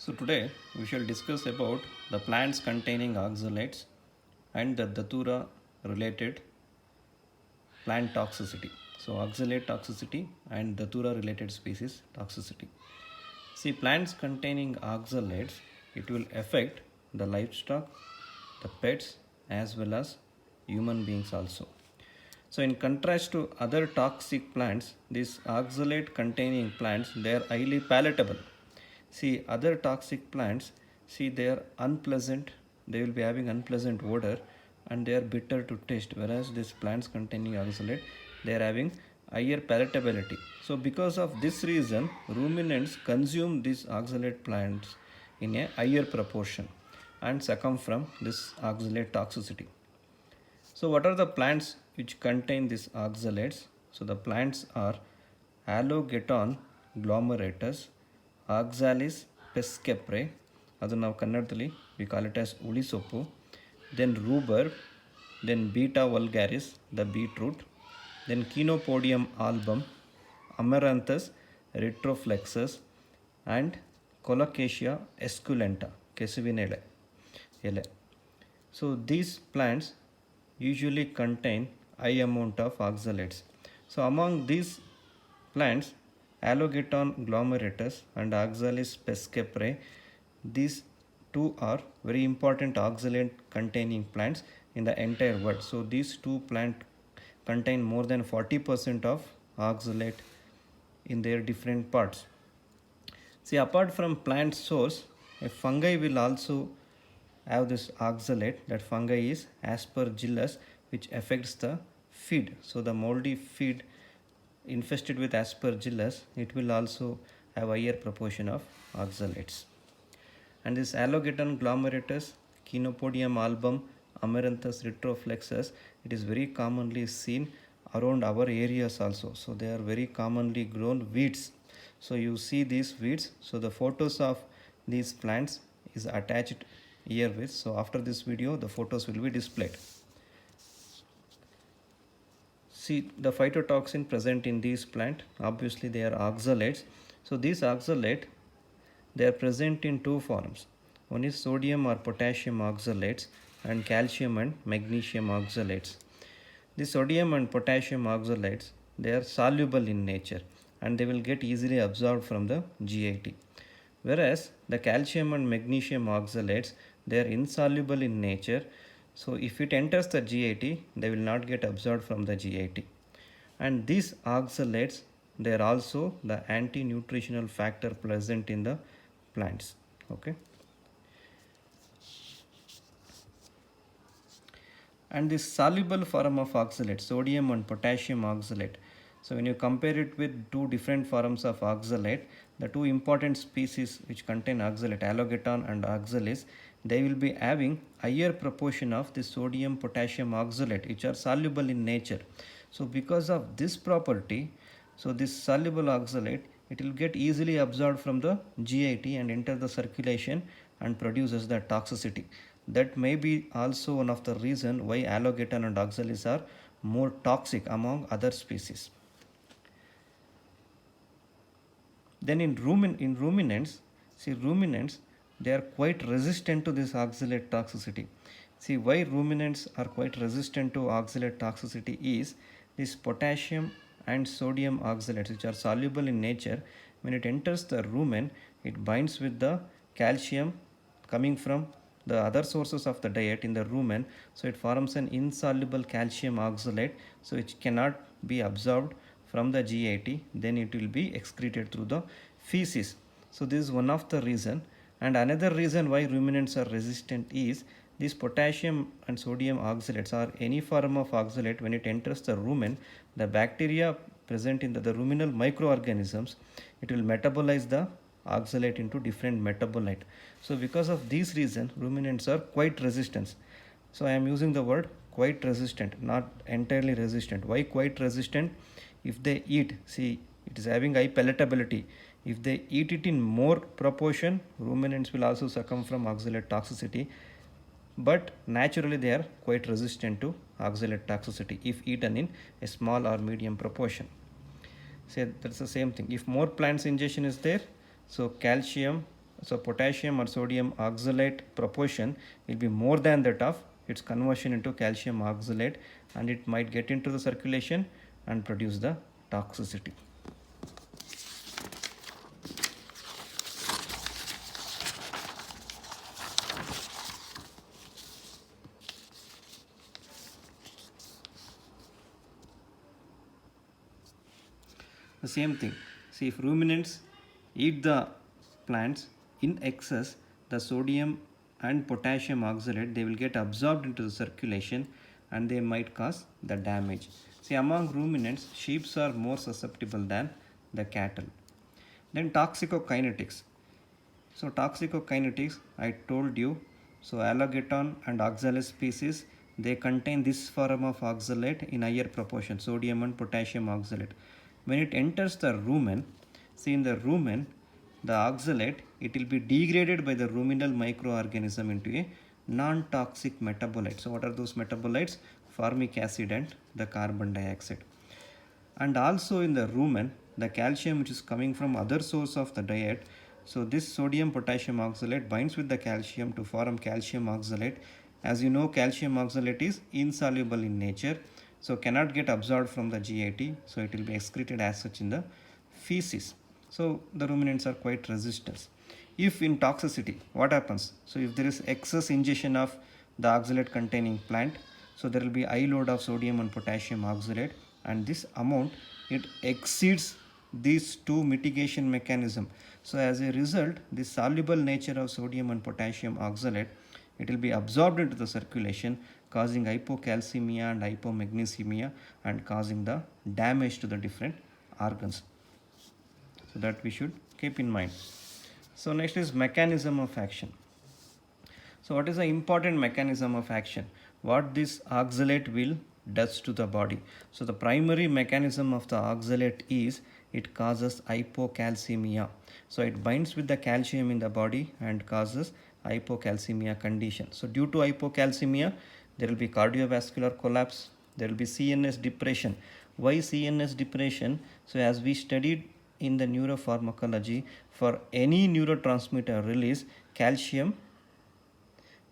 So today we shall discuss about the plants containing oxalates and the datura related plant toxicity. So oxalate toxicity and datura related species toxicity. See, plants containing oxalates, it will affect the livestock, the pets as well as human beings also. So in contrast to other toxic plants, these oxalate containing plants, they are highly palatable. See, other toxic plants, see, they are unpleasant, they will be having unpleasant odor and they are bitter to taste, whereas these plants containing oxalate, they are having higher palatability. So because of this reason, ruminants consume these oxalate plants in a higher proportion and succumb from this oxalate toxicity. So what are the plants which contain these oxalates? So the plants are Allogeton glomeratus, Oxalis pescaprae, ಅದು ನಾವು ಕನ್ನಡದಲ್ಲಿ we call it as ಉಳಿಸೊಪ್ಪು, then rhubarb, then Beta vulgaris, the beetroot, then Chenopodium album, Amaranthus retroflexus, and Colocasia esculenta, ಕೆಸುವಿನ ಎಲೆ. So these plants usually contain high amount of oxalates. So among these plants, Allogeton glomeratus and Oxalis pescaprae, these two are very important oxalate containing plants in the entire world. So these two plants contain more than 40% of oxalate in their different parts. See, apart from plant source, a fungi will also have this oxalate. That fungi is Aspergillus, which affects the feed. So the moldy feed infested with Aspergillus, it will also have higher proportion of oxalates. And this Allogeton glomeratus, Chenopodium album, Amaranthus retroflexus, it is very commonly seen around our areas also. So they are very commonly grown weeds. So you see these weeds. So the photos of these plants is attached here with. So after this video, the photos will be displayed. See the phytotoxin present in these plant. Obviously they are oxalates. So these oxalate, they are present in two forms. One is sodium or potassium oxalates and calcium and magnesium oxalates. The sodium and potassium oxalates, they are soluble in nature and they will get easily absorbed from the GIT. Whereas the calcium and magnesium oxalates, they are insoluble in nature. So if it enters the GIT, they will not get absorbed from the GIT. And these oxalates, they are also the anti-nutritional factor present in the plants. Okay. And this soluble form of oxalate, sodium and potassium oxalate. So when you compare it with two different forms of oxalate, the two important species which contain oxalate, Allogeton and Oxalis, they will be having higher proportion of the sodium potassium oxalate, which are soluble in nature. So because of this property, so this soluble oxalate, it will get easily absorbed from the GIT and enter the circulation and produces the toxicity. That may be also one of the reason why Allogeton and Oxalis are more toxic among other species. Then in ruminants, see, ruminants, they are quite resistant to this oxalate toxicity. See, why ruminants are quite resistant to oxalate toxicity is this potassium and sodium oxalates, which are soluble in nature. When it enters the rumen, it binds with the calcium coming from the other sources of the diet in the rumen. So it forms an insoluble calcium oxalate, so it cannot be absorbed from the GIT, then it will be excreted through the feces. So this is one of the reason. And another reason why ruminants are resistant is these potassium and sodium oxalates or any form of oxalate, when it enters the rumen, the bacteria present in the ruminal microorganisms, it will metabolize the oxalate into different metabolite. So because of these reason, ruminants are quite resistant. So I am using the word quite resistant, not entirely resistant. Why quite resistant? If they eat, see, it is having high palatability. If they eat it in more proportion, ruminants will also succumb from oxalate toxicity. But naturally they are quite resistant to oxalate toxicity if eaten in a small or medium proportion. Say that's the same thing. If more plants ingestion is there, so calcium, so potassium or sodium oxalate proportion will be more than that of its conversion into calcium oxalate, and it might get into the circulation and produce the toxicity. The same thing. See, if ruminants eat the plants in excess, the sodium and potassium oxalate, they will get absorbed into the circulation and they might cause the damage. See, among ruminants, sheep are more susceptible than the cattle. Then toxicokinetics. So toxicokinetics, I told you, so allogeton and oxalis species, they contain this form of oxalate in higher proportion, sodium and potassium oxalate. When it enters the rumen, see in the rumen, the oxalate, it will be degraded by the ruminal microorganism into a non-toxic metabolite. So what are those metabolites? Formic acid and the carbon dioxide. And also in the rumen, the calcium which is coming from other source of the diet, so this sodium potassium oxalate binds with the calcium to form calcium oxalate. As you know, calcium oxalate is insoluble in nature, so cannot get absorbed from the GIT, so it will be excreted as such in the feces. So the ruminants are quite resistant. If in toxicity, what happens? So if there is excess ingestion of the oxalate containing plant, so there will be high load of sodium and potassium oxalate, and this amount, it exceeds these two mitigation mechanism. So as a result, the soluble nature of sodium and potassium oxalate, it will be absorbed into the circulation, causing hypocalcemia and hypomagnesemia and causing the damage to the different organs. So that we should keep in mind. So next is mechanism of action. So what is the important mechanism of action? What this oxalate will does to the body? So the primary mechanism of the oxalate is it causes hypocalcemia. So it binds with the calcium in the body and causes hypocalcemia condition. So due to hypocalcemia, there will be cardiovascular collapse, there will be CNS depression. Why CNS depression? So as we studied in the neuropharmacology, for any neurotransmitter release, calcium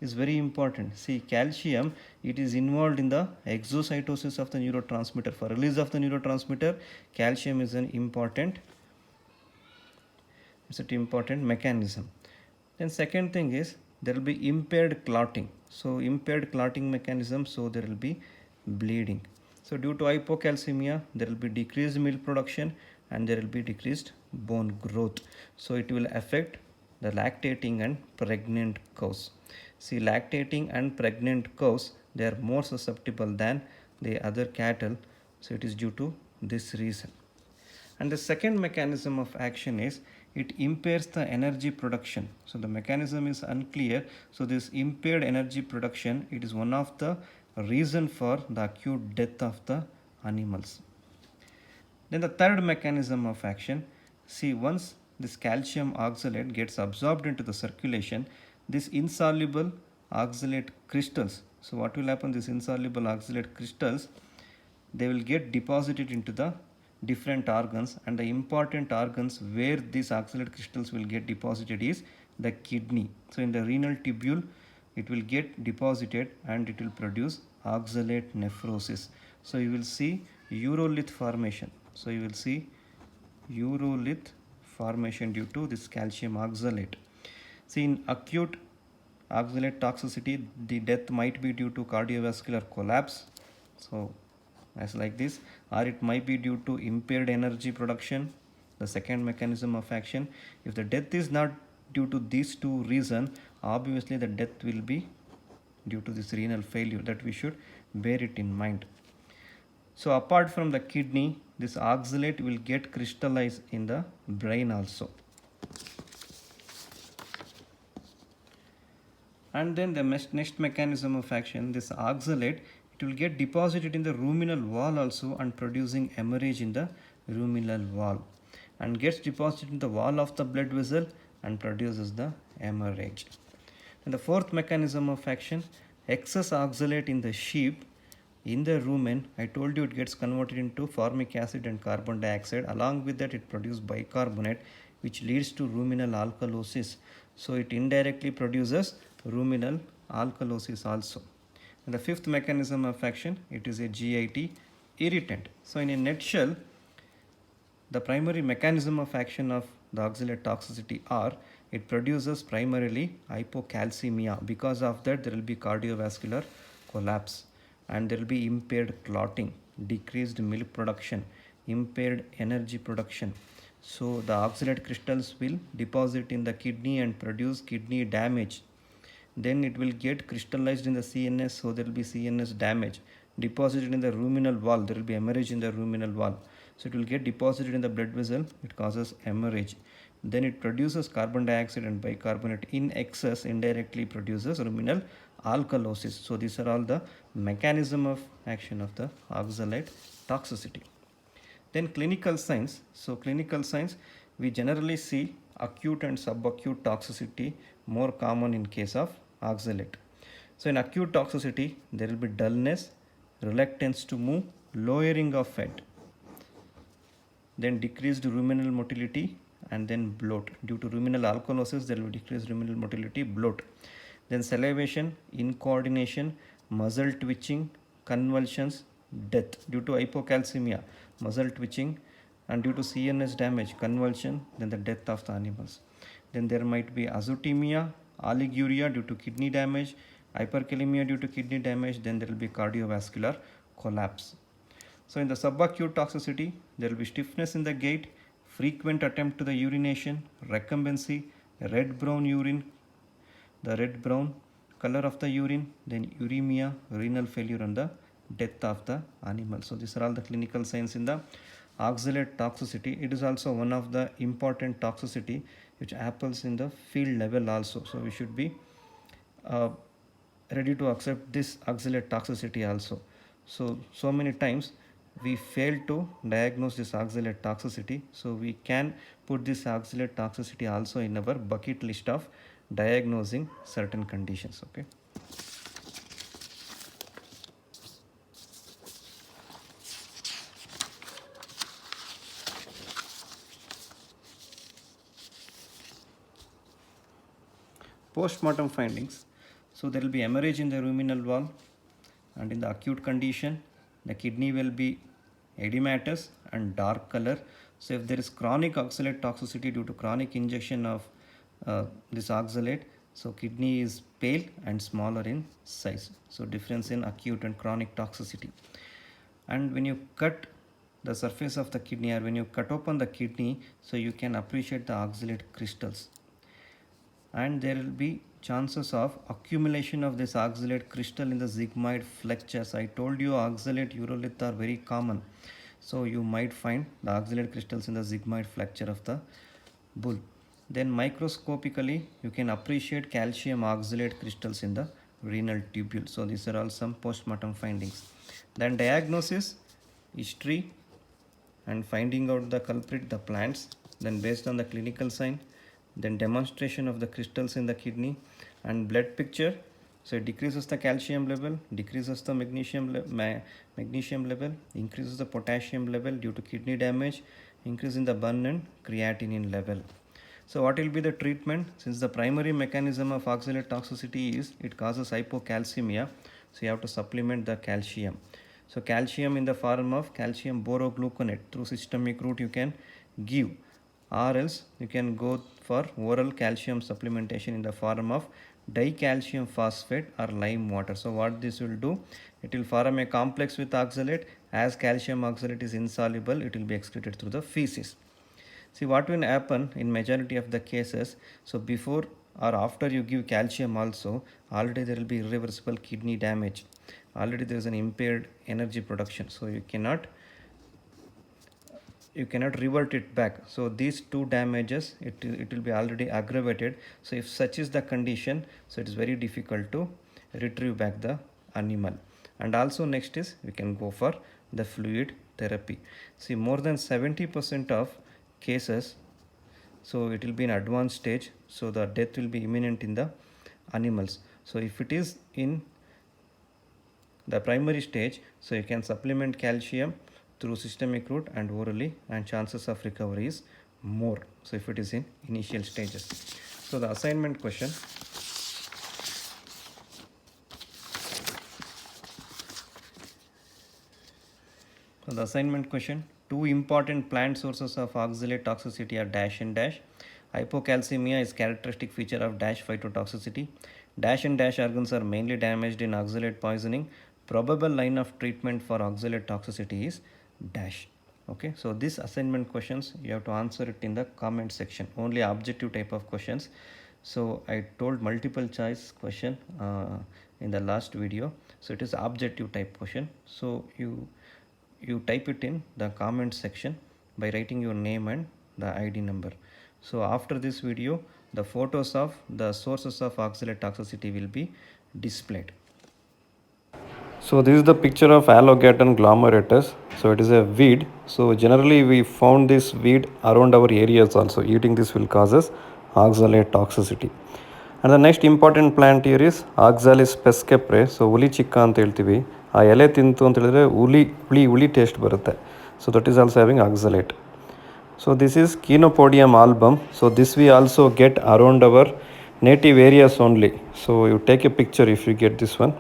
is very important. See, calcium, it is involved in the exocytosis of the neurotransmitter. For release of the neurotransmitter, calcium is an important mechanism. Then second thing is there will be impaired clotting. So impaired clotting mechanism, so there will be bleeding. So due to hypocalcemia, there will be decreased milk production and there will be decreased bone growth. So it will affect the lactating and pregnant cows. See, lactating and pregnant cows, they are more susceptible than the other cattle. So it is due to this reason. And the second mechanism of action is it impairs the energy production. So the mechanism is unclear. So this impaired energy production, it is one of the reason for the acute death of the animals. Then the third mechanism of action, see, once this calcium oxalate gets absorbed into the circulation, this insoluble oxalate crystals, so what will happen, this insoluble oxalate crystals, they will get deposited into the different organs, and the important organs where these oxalate crystals will get deposited is the kidney. So in the renal tubule, it will get deposited and it will produce oxalate nephrosis. So you will see urolith formation. So you will see urolith formation due to this calcium oxalate. See, in acute oxalate toxicity, the death might be due to cardiovascular collapse. So as like this, or it might be due to impaired energy production, the second mechanism of action. If the death is not due to these two reasons, obviously the death will be due to this renal failure, that we should bear it in mind. So apart from the kidney, this oxalate will get crystallized in the brain also. And then the next mechanism of action, this oxalate, it will get deposited in the ruminal wall also and producing hemorrhage in the ruminal wall, and gets deposited in the wall of the blood vessel and produces the hemorrhage. And the fourth mechanism of action, excess oxalate in the sheep, in the rumen, I told you it gets converted into formic acid and carbon dioxide. Along with that, it produces bicarbonate. which leads to ruminal alkalosis. So it indirectly produces ruminal alkalosis also. And the fifth mechanism of action, it is a GIT irritant. So in a nutshell, the primary mechanism of action of the oxalate toxicity are it produces primarily hypocalcemia. Because of that, there will be cardiovascular collapse and there will be impaired clotting, decreased milk production, impaired energy production. So the oxalate crystals will deposit in the kidney and produce kidney damage. Then it will get crystallized in the CNS, so there will be CNS damage. Deposited in the ruminal wall, there will be hemorrhage in the ruminal wall. So it will get deposited in the blood vessel, it causes hemorrhage. Then it produces carbon dioxide and bicarbonate in excess, indirectly produces ruminal alkalosis. So these are all the mechanism of action of the oxalate toxicity. Then clinical signs. So clinical signs, we generally see acute and subacute toxicity more common in case of oxalate. So in acute toxicity, there will be dullness, reluctance to move, lowering of fat, then decreased ruminal motility, and then bloat. Due to ruminal alkalosis, there will be decreased ruminal motility, bloat. Then salivation, incoordination, muscle twitching, convulsions, death due to hypocalcemia, muscle twitching, and due to CNS damage, convulsion, then the death of the animals. Then there might be azotemia, oliguria due to kidney damage, hyperkalemia due to kidney damage, then there will be cardiovascular collapse. So in the subacute toxicity, there will be stiffness in the gait, frequent attempt to the urination, recumbency, red-brown urine, the red-brown color of the urine, then uremia, renal failure, and the death of the animal. So these are all the clinical signs in the oxalate toxicity. It is also one of the important toxicity which happens in the field level also. So we should be ready to accept this oxalate toxicity also. So many times we fail to diagnose this oxalate toxicity. So we can put this oxalate toxicity also in our bucket list of diagnosing certain conditions. Okay. Post-mortem findings. So there will be hemorrhage in the ruminal wall, and in the acute condition, the kidney will be edematous and dark color. So if there is chronic oxalate toxicity due to chronic injection of this oxalate, so kidney is pale and smaller in size. So difference in acute and chronic toxicity. And when you cut the surface of the kidney, or when you cut open the kidney, so you can appreciate the oxalate crystals, and there will be chances of accumulation of this oxalate crystal in the sigmoid flexures. I told you oxalate urolith are very common, so you might find the oxalate crystals in the sigmoid flexure of the bull. Then microscopically you can appreciate calcium oxalate crystals in the renal tubule. So these are all some post-mortem findings. Then diagnosis, history, and finding out the culprit, the plants. Then based on the clinical sign, then demonstration of the crystals in the kidney, and blood picture. So it decreases the calcium level, decreases the magnesium level, increases the potassium level due to kidney damage, increase in the burn and creatinine level. So what will be the treatment? Since the primary mechanism of oxalate toxicity is it causes hypocalcemia, so you have to supplement the calcium. So calcium in the form of calcium borogluconate through systemic route you can give, or else you can go for oral calcium supplementation in the form of dicalcium phosphate or lime water. So what this will do, it will form a complex with oxalate. As calcium oxalate is insoluble, it will be excreted through the feces. See what will happen in majority of the cases, so before or after you give calcium also, already there will be irreversible kidney damage, already there is an impaired energy production, so you cannot revert it back. So these two damages, it will be already aggravated. So if such is the condition, so it is very difficult to retrieve back the animal. And also next is we can go for the fluid therapy. See, more than 70% of cases, so it will be in advanced stage, so the death will be imminent in the animals. So if it is in the primary stage, so you can supplement calcium through systemic route and orally, and chances of recovery is more. So if it is in initial stages. So the assignment question. So the assignment question, two important plant sources of oxalate toxicity are dash and dash. Hypocalcemia is characteristic feature of dash phytotoxicity. Dash and dash organs are mainly damaged in oxalate poisoning. Probable line of treatment for oxalate toxicity is dash. Okay, so this assignment questions you have to answer it in the comment section. Only objective type of questions. So I told multiple choice question in the last video. So it is objective type question. So you type it in the comment section by writing your name and the ID number. So after this video, the photos of the sources of oxalate toxicity will be displayed. So this is the picture of Allogaton glomerulotus. So it is a weed. So generally we found this weed around our areas also. Eating this will cause us oxalate toxicity. And the next important plant here is Oxalis pescaprae. So ಹುಲಿ ಚಿಕ್ಕ ಅಂತ ಹೇಳ್ತೀವಿ. ಆ ಎಲೆ ತಿಂತು ಅಂತ ಹೇಳಿದ್ರೆ ಹುಳಿ taste ಬರುತ್ತೆ. So that is also having oxalate. So this is Chenopodium album. So this we also get around our native areas only. So you take a picture if you get this one.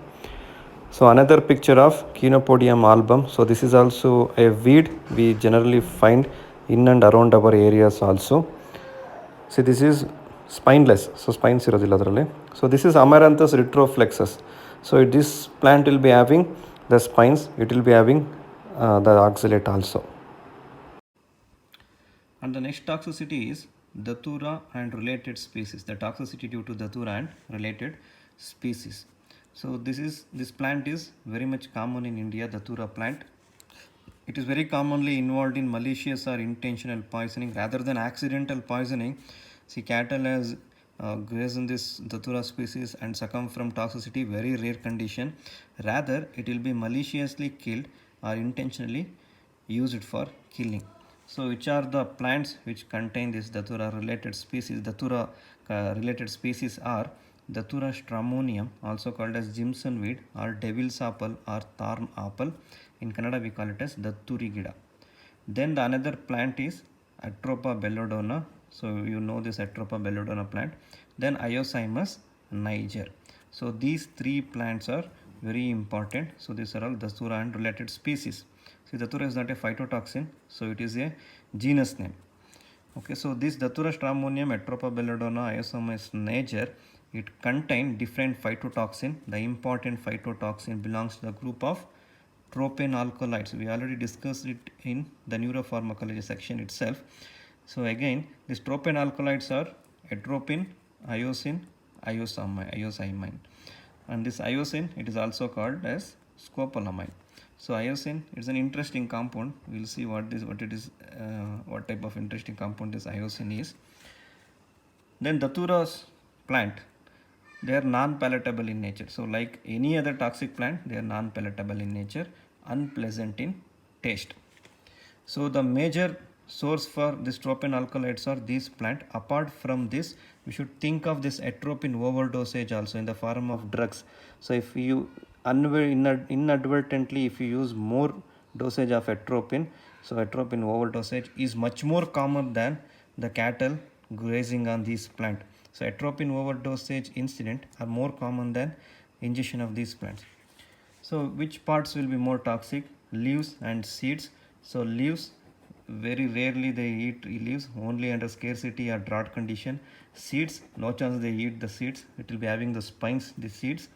So another picture of Chenopodium album. So this is also a weed we generally find in and around our areas also. See, this is spineless. So spines irodilla adralli. So this is Amaranthus retroflexus. So this plant will be having the spines. It will be having the oxalate also. And the next toxicity is Datura and related species. The toxicity due to Datura and related species. So this plant is very much common in India, Datura plant. It is very commonly involved in malicious or intentional poisoning rather than accidental poisoning. See, cattle has grazed this Datura species and succumb from toxicity, very rare condition. Rather, it will be maliciously killed or intentionally used for killing. So which are the plants which contain this Datura related species? Datura related species are Datura stramonium, also called as Jimson weed or devil's apple or thorn apple. In Kannada we call it as Datturi Gida. Then the another plant is Atropa belladonna. So you know this Atropa belladonna plant. Then Iocymus niger. So these three plants are very important. So these are all Datura and related species. See, Datura is not a phytotoxin, so it is a genus name. Okay, so this Datura stramonium, Atropa belladonna, Iocymus niger, it contains different phytotoxin. The important phytotoxin belongs to the group of tropane alkaloids. We already discussed it in the neuropharmacology section itself. So again, these tropane alkaloids are atropine, iosine, iosamine. And this iosine, it is also called as scopolamine. So iosine is an interesting compound. We'll see what type of interesting compound this iosine is. Then Datura's plant, they are non-palatable in nature. So like any other toxic plant, they are non-palatable in nature, unpleasant in taste. So the major source for this tropane alkaloids are these plant. Apart from this, we should think of this atropine overdosage also in the form of drugs. So if you inadvertently if you use more dosage of atropine, so atropine overdosage is much more common than the cattle grazing on these plant. So atropine overdosage incident are more common than ingestion of these plants. So which parts will be more toxic? Leaves and seeds. So leaves, very rarely they eat leaves, only under scarcity or drought condition. Seeds, no chance they eat the seeds. It will be having the spines, the seeds.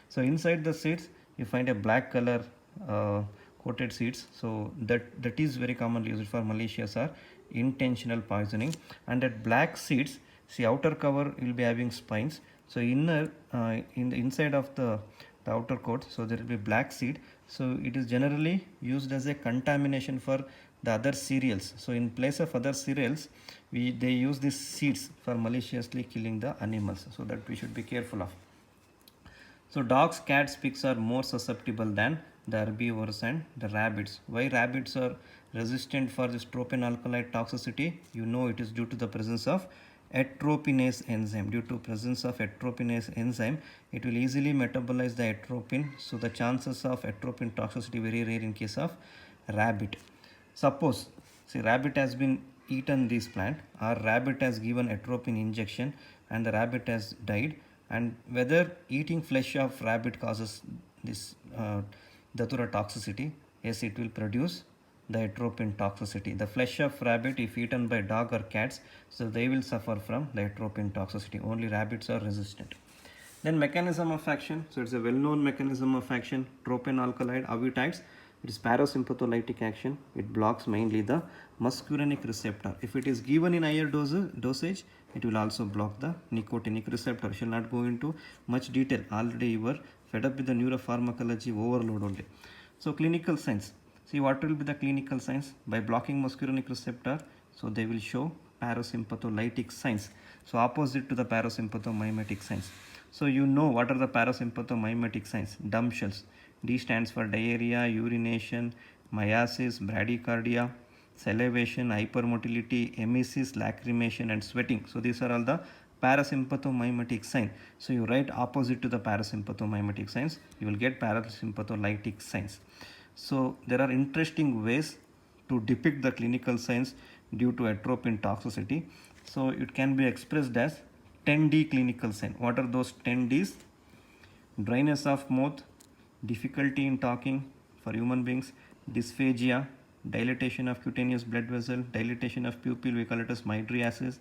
So inside the seeds you find a black color coated seeds. So that is very commonly used for malicious or intentional poisoning. And that black seeds, see, outer cover will be having spines. So inner in the inside of the outer coat, so there will be black seed. So it is generally used as a contamination for the other cereals. So in place of other cereals, they use these seeds for maliciously killing the animals. So that we should be careful of. So dogs, cats, pigs are more susceptible than the herbivores and the rabbits. Why rabbits are resistant for this tropane alkaloid toxicity? You know, it is due to the presence of atropinase enzyme. Due to presence of atropinase enzyme, it will easily metabolize the atropine. So the chances of atropine toxicity very rare in case of rabbit. Suppose, see, rabbit has been eaten this plant, or rabbit has given atropine injection and the rabbit has died, and whether eating flesh of rabbit causes this datura toxicity. Yes, it will produce the atropine toxicity. The flesh of rabbit, if eaten by dog or cats, so they will suffer from the atropine toxicity. Only rabbits are resistant. Then mechanism of action. So it's a well-known mechanism of action. Tropine alkaloid aviatides. It is parasympatholytic action. It blocks mainly the muscarinic receptor. If it is given in higher dosage, it will also block the nicotinic receptor. Shall not go into much detail. Already you were fed up with the neuropharmacology overload only. So clinical signs. See, what will be the clinical signs? By blocking muscarinic receptor, so they will show parasympatholytic signs. So opposite to the parasympathomimetic signs. So you know what are the parasympathomimetic signs? Dumb shells. D stands for diarrhea, urination, myiasis, bradycardia, salivation, hypermotility, emesis, lacrimation and sweating. So these are all the parasympathomimetic signs. So you write opposite to the parasympathomimetic signs, you will get parasympatholytic signs. So there are interesting ways to depict the clinical signs due to atropine toxicity. So it can be expressed as 10D clinical sign. What are those 10Ds? Dryness of mouth, difficulty in talking for human beings, dysphagia, dilatation of cutaneous blood vessel, dilatation of pupil, we call it as mydriasis,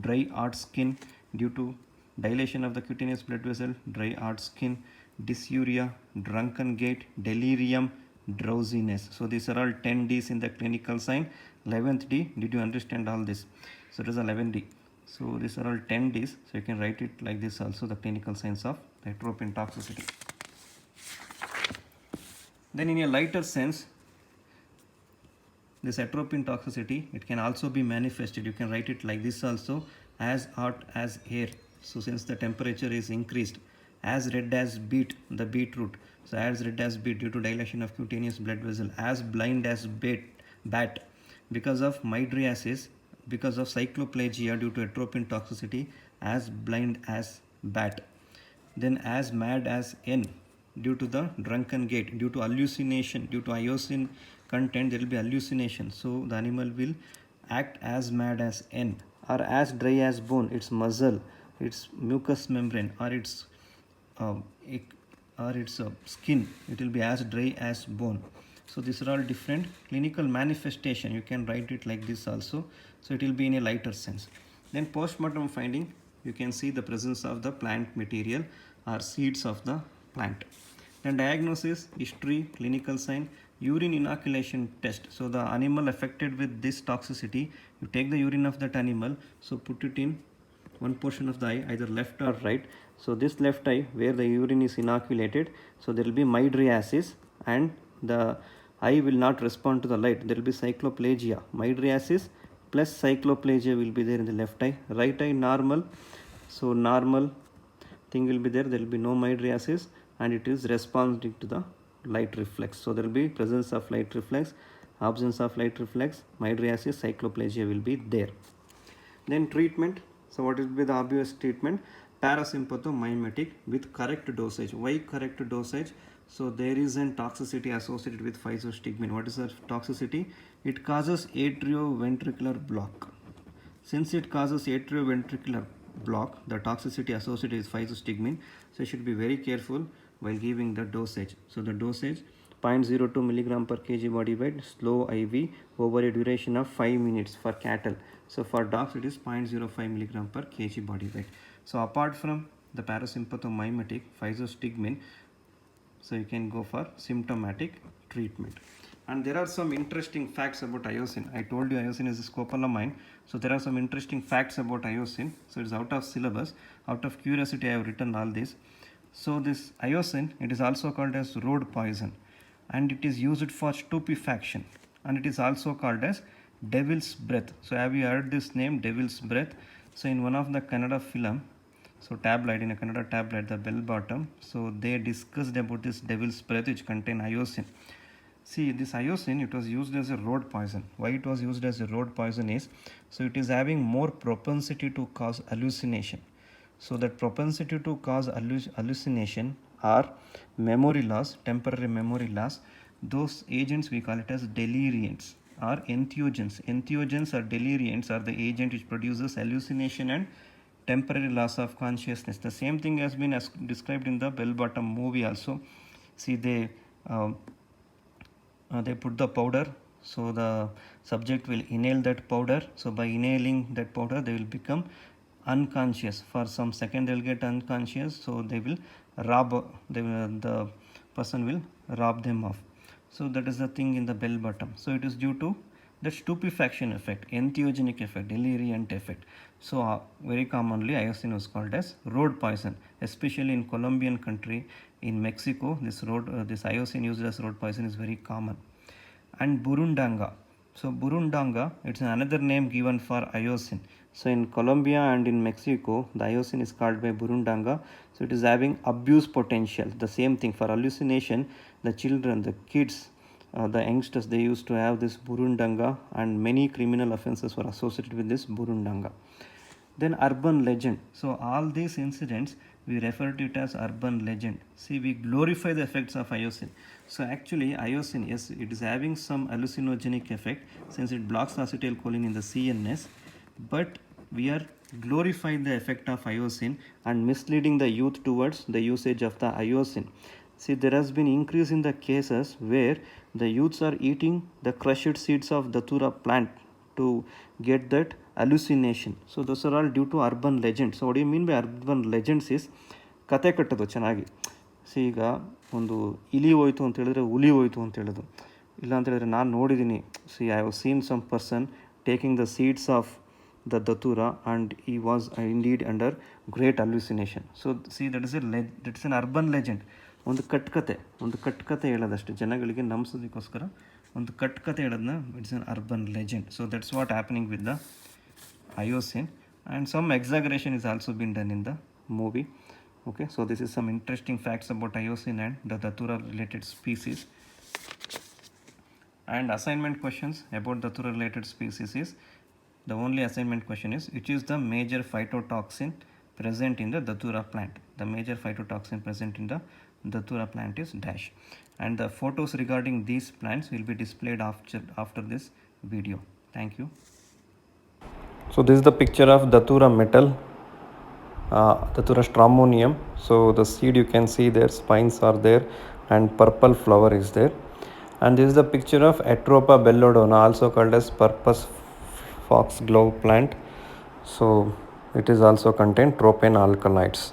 dry hard skin due to dilation of the cutaneous blood vessel, dry hard skin, dysuria, drunken gait, delirium, drowsiness. So these are all 10 Ds in the clinical sign. 11th D, did you understand all this? So it is 11D. So these are all 10 Ds. So you can write it like this also, the clinical signs of atropine toxicity. Then in a lighter sense, this atropine toxicity, it can also be manifested. You can write it like this also, as hot as air. So since the temperature is increased, as red as beet, the beetroot. So as red as beet due to dilation of cutaneous blood vessel, as blind as bat because of mydriasis, because of cycloplegia due to atropine toxicity, as blind as bat. Then as mad as N due to the drunken gait, due to hallucination, due to iosine content, there will be hallucination. So the animal will act as mad as N. Or as dry as bone, its muscle, its mucous membrane, or its skin, it will be as dry as bone. So these are all different clinical manifestation. You can write it like this also. So it will be in a lighter sense. Then postmortem finding, you can see the presence of the plant material or seeds of the plant. Then diagnosis, history, clinical sign, urine inoculation test. So the animal affected with this toxicity, you take the urine of that animal, so put it in one portion of the eye, either left or right. So this left eye where the urine is inoculated, so there will be mydriasis and the eye will not respond to the light. There will be cycloplegia. Mydriasis plus cycloplegia will be there in the left eye. Right eye normal. So normal thing will be there. There will be no mydriasis and it is responding to the light reflex. So there will be presence of light reflex, absence of light reflex, mydriasis, cycloplegia will be there. Then treatment. So what will be the obvious treatment? Parasympathomimetic with correct dosage. Why correct dosage? So there is a toxicity associated with physostigmine. What is the toxicity? It causes atrioventricular block. Since it causes atrioventricular block, the toxicity associated with physostigmine, so you should be very careful while giving the dosage. So the dosage 0.02 mg per kg body weight, slow IV over a duration of 5 minutes for cattle. So for dogs it is 0.05 mg per kg body weight. So apart from the parasympathomimetic physostigmine, so you can go for symptomatic treatment. And there are some interesting facts about iosine. I told you iosine is a scopolamine. So there are some interesting facts about iosine. So it's out of syllabus. Out of curiosity I have written all this. So this iosine, it is also called as road poison. And it is used for stupefaction. And it is also called as devil's breath. So have you heard this name, devil's breath? So in one of the Kannada film, so tabloid, in a Kannada tabloid, the Bell Bottom, so they discussed about this devil's breath which contain iosine. See, this iosine, it was used as a road poison. Why it was used as a road poison is, so it is having more propensity to cause hallucination. So that propensity to cause hallucination or memory loss, temporary memory loss, those agents we call it as deliriants are entheogens. Entheogens or deliriants are the agent which produces hallucination and temporary loss of consciousness. The same thing has been described in the Bell Bottom movie also. See, they put the powder, so the subject will inhale that powder. So by inhaling that powder, they will become unconscious. For some second, they will get unconscious. So they will the person will rob them off. So that is the thing in the bell bottom. So it is due to the stupefaction effect, entheogenic effect, deliriant effect. So very commonly iocin was called as road poison, especially in Colombian country. In Mexico, this iocin used as road poison is very common. And burundanga. So burundanga, it's another name given for iocin. So in Colombia and in Mexico, the iocin is called by burundanga. So it is having abuse potential. The same thing for hallucination. The children, the kids, the youngsters, they used to have this burundanga, and many criminal offenses were associated with this burundanga. Then urban legend. So all these incidents, we refer to it as urban legend. See, we glorify the effects of iocin. So actually iocin, yes, it is having some hallucinogenic effect since it blocks acetylcholine in the CNS, but we are glorifying the effect of iocin and misleading the youth towards the usage of the iocin. See, there has been increase in the cases where the youths are eating the crushed seeds of datura plant to get that hallucination. So those are all due to urban legends. So what do you mean by urban legends is ಕತೆ ಕಟ್ಟೋದು ಚೆನ್ನಾಗಿ. C ಈಗ ಒಂದು ಇಲಿ ಹೋಯ್ತು ಅಂತ ಹೇಳಿದ್ರೆ ಹುಲಿ ಹೋಯ್ತು ಅಂತ ಹೇಳೋದು, ಇಲ್ಲ ಅಂತ ಹೇಳಿದ್ರೆ ನಾನು ನೋಡಿದ್ದೀನಿ, so I have seen some person taking the seeds of the datura and he was indeed under great hallucination. So see, that's an urban legend. ಒಂದು ಕಟ್ಕತೆ ಹೇಳೋದಷ್ಟು ಜನಗಳಿಗೆ ನಂಬಿಸೋದಕ್ಕೋಸ್ಕರ ಒಂದು ಕಟ್ಕತೆ ಹೇಳೋದನ್ನ it's an urban legend. So that's what happening with the iocin, and some exaggeration is also been done in the movie. Okay, so this is some interesting facts about iocin and the datura related species. And assignment questions about datura related species is, the only assignment question is, which is the major phytotoxin present in the datura plant? The major phytotoxin present in the datura plant is dash. And the photos regarding these plants will be displayed after this video. Thank you. So this is the picture of datura metal, datura stramonium. So the seed you can see there, spines are there and purple flower is there. And this is the picture of Atropa belladonna, also called as purpose foxglove plant. So it is also contain tropane alkaloids.